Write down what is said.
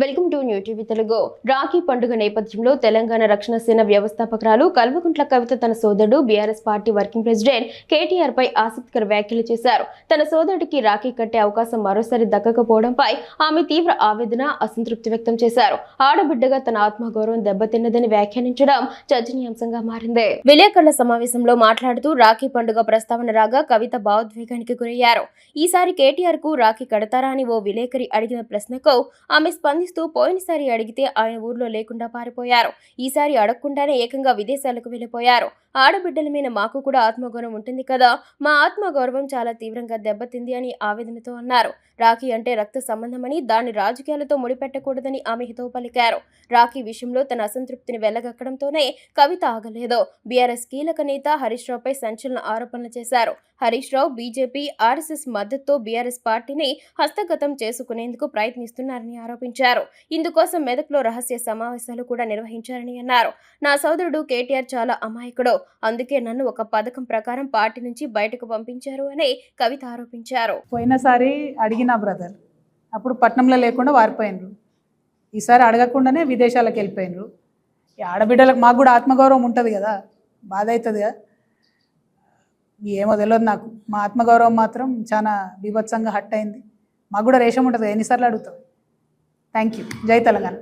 Welcome to new TV Telugu. Rakhi పండుగ నేపథ్యంలో తెలంగాణ రక్షణ సేన వ్యవస్థాపకురాలు కల్వకుంట్ల కవిత తన సోదరుడు BRS party working president KTR పై ఆసక్తికర వ్యాఖ్యలు చేశారు. తన సోదరుడికి రాఖీ కట్టే అవకాశం మరోసారి దక్కకపోవడంపై ఆమె తీవ్ర ఆవేదన, అసంతృప్తి వ్యక్తం చేశారు. ఆడబిడ్డగా తన ఆత్మగౌరవం దెబ్బతిన్నదని వ్యాఖ్యానించడం చర్చనీయాంశంగా మారింది. విలేకరుల సమావేశంలో మాట్లాడుతూ రాఖీ పండుగ ప్రస్తావన రాగా కవిత భావోద్వేగానికి గురయ్యారు. ఈసారి కేటీఆర్ కు రాఖీ కడతారా అని ఓ విలేకరి అడిగిన ప్రశ్నకు ఆమె స్పందిస్తూ పోయినసారి అడిగితే ఆయన ఊర్లో లేకుండా పారిపోయారు. ఈసారి అడగకుండానే ఏకంగా విదేశాలకు వెళ్లిపోయారు. ఆడబిడ్డల మీద మాకు కూడా ఆత్మగౌరవం ఉంటుంది కదా, మా ఆత్మగౌరవం చాలా తీవ్రంగా దెబ్బతింది అని ఆవేదనతో అన్నారు. రాఖీ అంటే రక్త సంబంధమని, దాన్ని రాజకీయాలతో ముడిపెట్టకూడదని ఆమె హితవు పలికారు. రాఖీ విషయంలో తన అసంతృప్తిని వెళ్లగక్కడంతోనే కవిత ఆగలేదు. బీఆర్ఎస్ కీలక నేత హరీష్ రావుపై సంచలన ఆరోపణలు చేశారు. హరీష్ రావు బీజేపీ, ఆర్ఎస్ఎస్ మద్దతుతో బీఆర్ఎస్ పార్టీని హస్తగతం చేసుకునేందుకు ప్రయత్నిస్తున్నారని ఆరోపించారు. ఇందుకోసం మెదక్లో రహస్య సమావేశాలు కూడా నిర్వహించారని అన్నారు. నా సోదరుడు కేటీఆర్ చాలా అమాయకుడు, అందుకే నన్ను ఒక పథకం ప్రకారం పార్టీ నుంచి బయటకు పంపించారు అని కవిత ఆరోపించారు. పోయినసారి అడిగిన బ్రదర్ అప్పుడు పట్నంలో లేకుండా వారిపోయినరు, ఈసారి అడగకుండానే విదేశాలకు వెళ్ళిపోయినరు. ఈ ఆడబిడ్డలకు మాకు కూడా ఆత్మగౌరవం ఉంటుంది కదా, బాధ అవుతుంది కదా, ఏమో తెలియదు నాకు. మా ఆత్మగౌరవం మాత్రం చాలా బీభత్సంగా హట్ అయింది. మాకు కూడా రేషం ఉంటుంది, ఎన్నిసార్లు అడుగుతాం. Thank you. జై తెలంగాణ.